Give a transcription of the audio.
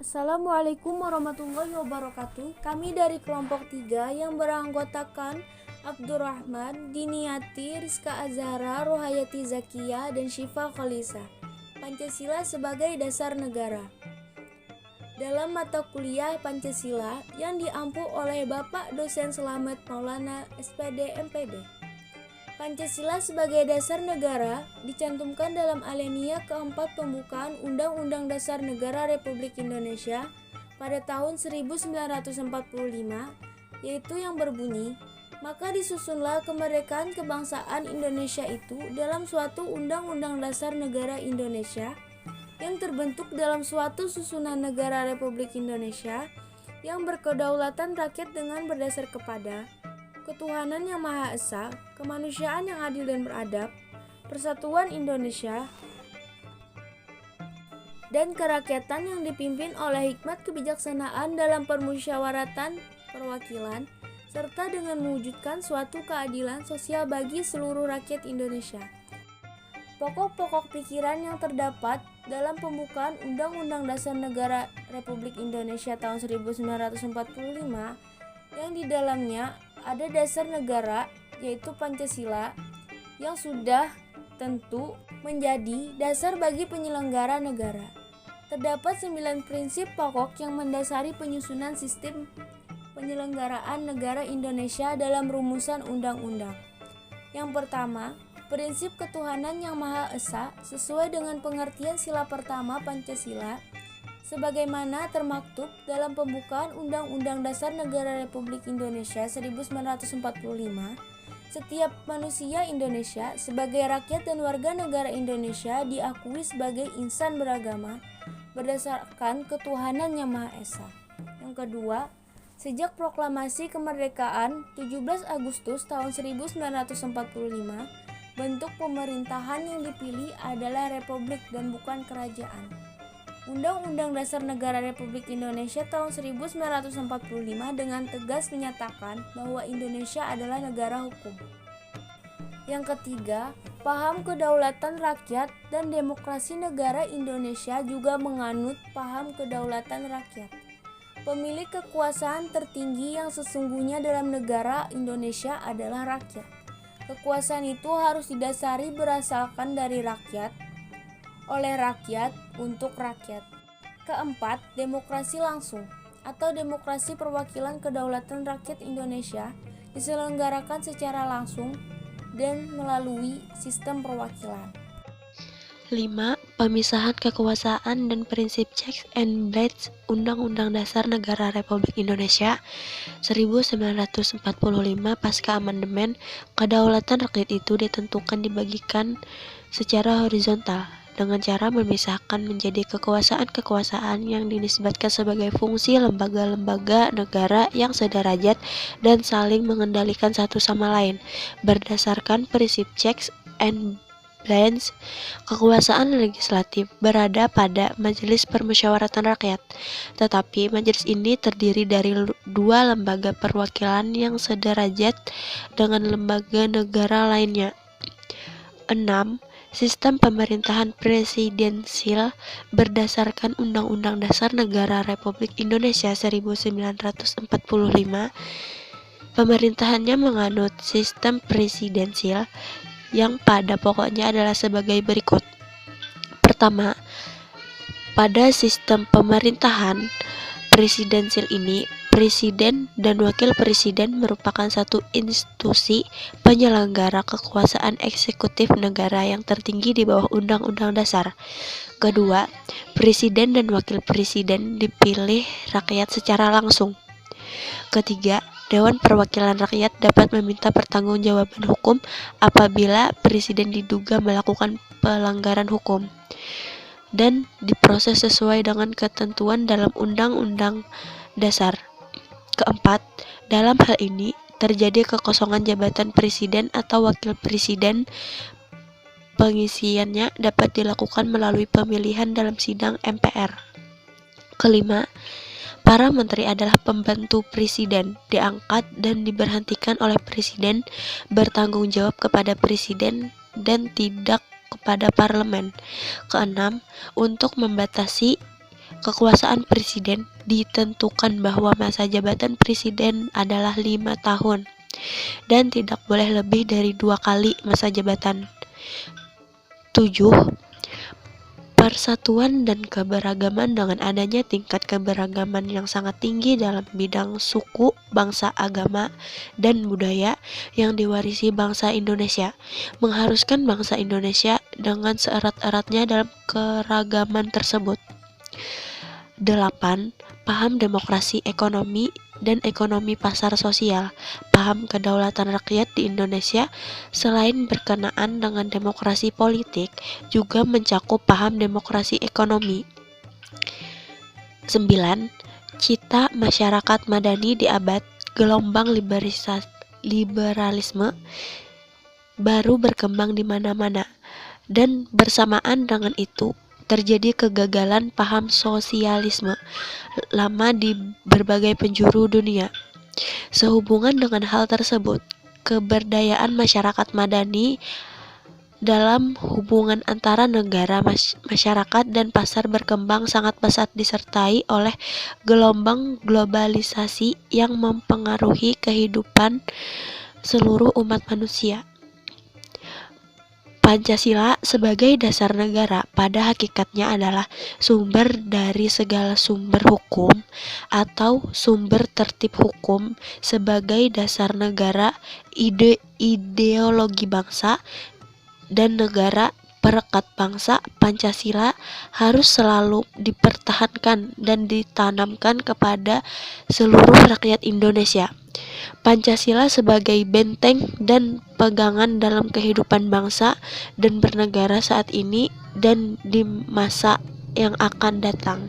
Assalamualaikum warahmatullahi wabarakatuh. Kami dari kelompok 3 yang beranggotakan Abdurrahman, Diniati, Rizka Azhara, Rohayati Zakia, dan Syifa Khalisa. Pancasila sebagai dasar negara. Dalam mata kuliah Pancasila yang diampu oleh Bapak Dosen Selamat Maulana SPD MPD, Pancasila sebagai dasar negara dicantumkan dalam alinea keempat pembukaan Undang-Undang Dasar Negara Republik Indonesia pada tahun 1945, yaitu yang berbunyi, maka disusunlah kemerdekaan kebangsaan Indonesia itu dalam suatu Undang-Undang Dasar Negara Indonesia yang terbentuk dalam suatu susunan negara Republik Indonesia yang berkedaulatan rakyat dengan berdasar kepada ketuhanan yang Maha Esa, kemanusiaan yang adil dan beradab, persatuan Indonesia, dan kerakyatan yang dipimpin oleh hikmat kebijaksanaan dalam permusyawaratan perwakilan, serta dengan mewujudkan suatu keadilan sosial bagi seluruh rakyat Indonesia. Pokok-pokok pikiran yang terdapat dalam pembukaan Undang-Undang Dasar Negara Republik Indonesia tahun 1945 yang di dalamnya ada dasar negara, yaitu Pancasila, yang sudah tentu menjadi dasar bagi penyelenggara negara. Terdapat 9 prinsip pokok yang mendasari penyusunan sistem penyelenggaraan negara Indonesia dalam rumusan undang-undang. Yang pertama, prinsip ketuhanan yang Maha Esa sesuai dengan pengertian sila pertama Pancasila sebagaimana termaktub dalam pembukaan Undang-Undang Dasar Negara Republik Indonesia 1945, setiap manusia Indonesia sebagai rakyat dan warga negara Indonesia diakui sebagai insan beragama berdasarkan ketuhanan yang Maha Esa. Yang kedua, sejak proklamasi kemerdekaan 17 Agustus tahun 1945, bentuk pemerintahan yang dipilih adalah republik dan bukan kerajaan. Undang-Undang Dasar Negara Republik Indonesia tahun 1945 dengan tegas menyatakan bahwa Indonesia adalah negara hukum. Yang ketiga, paham kedaulatan rakyat dan demokrasi negara Indonesia juga menganut paham kedaulatan rakyat. Pemilik kekuasaan tertinggi yang sesungguhnya dalam negara Indonesia adalah rakyat. Kekuasaan itu harus didasari berasalkan dari rakyat, oleh rakyat, untuk rakyat. Keempat, demokrasi langsung atau demokrasi perwakilan kedaulatan rakyat Indonesia diselenggarakan secara langsung dan melalui sistem perwakilan. 5. Pemisahan kekuasaan dan prinsip checks and balance Undang-Undang Dasar Negara Republik Indonesia 1945 pasca amandemen, kedaulatan rakyat itu ditentukan dibagikan secara horizontal dengan cara memisahkan menjadi kekuasaan-kekuasaan yang dinisbatkan sebagai fungsi lembaga-lembaga negara yang sederajat dan saling mengendalikan satu sama lain berdasarkan prinsip checks and balance. Kekuasaan legislatif berada pada Majelis Permusyawaratan Rakyat, tetapi majelis ini terdiri dari dua lembaga perwakilan yang sederajat dengan lembaga negara lainnya. 6. Sistem pemerintahan presidensil berdasarkan Undang-Undang Dasar Negara Republik Indonesia 1945. Pemerintahannya menganut sistem presidensil yang pada pokoknya adalah sebagai berikut. Pertama, pada sistem pemerintahan presidensil ini, presiden dan wakil presiden merupakan satu institusi penyelenggara kekuasaan eksekutif negara yang tertinggi di bawah Undang-Undang Dasar. Kedua, presiden dan wakil presiden dipilih rakyat secara langsung. Ketiga, Dewan Perwakilan Rakyat dapat meminta pertanggungjawaban hukum apabila presiden diduga melakukan pelanggaran hukum dan diproses sesuai dengan ketentuan dalam Undang-Undang Dasar. Keempat, dalam hal ini terjadi kekosongan jabatan presiden atau wakil presiden, pengisiannya dapat dilakukan melalui pemilihan dalam sidang MPR. Kelima, para menteri adalah pembantu presiden, diangkat dan diberhentikan oleh presiden, bertanggung jawab kepada presiden dan tidak kepada parlemen. Keenam, untuk membatasi kekuasaan presiden ditentukan bahwa masa jabatan presiden adalah 5 tahun dan tidak boleh lebih dari 2 kali masa jabatan. 7. Persatuan dan keberagaman dengan adanya tingkat keberagaman yang sangat tinggi dalam bidang suku, bangsa, agama, dan budaya yang diwarisi bangsa Indonesia, mengharuskan bangsa Indonesia dengan seerat-eratnya dalam keragaman tersebut. 8. Paham demokrasi ekonomi dan ekonomi pasar sosial. Paham kedaulatan rakyat di Indonesia selain berkenaan dengan demokrasi politik, juga mencakup paham demokrasi ekonomi. 9. Cita masyarakat madani di abad gelombang liberalisme baru berkembang di mana-mana, dan bersamaan dengan itu terjadi kegagalan paham sosialisme lama di berbagai penjuru dunia. Sehubungan dengan hal tersebut, keberdayaan masyarakat madani dalam hubungan antara negara, masyarakat, dan pasar berkembang sangat pesat disertai oleh gelombang globalisasi yang mempengaruhi kehidupan seluruh umat manusia. Pancasila sebagai dasar negara pada hakikatnya adalah sumber dari segala sumber hukum atau sumber tertib hukum sebagai dasar negara, ideologi bangsa dan negara. Perekat bangsa, Pancasila harus selalu dipertahankan dan ditanamkan kepada seluruh rakyat Indonesia. Pancasila sebagai benteng dan pegangan dalam kehidupan bangsa dan bernegara saat ini dan di masa yang akan datang.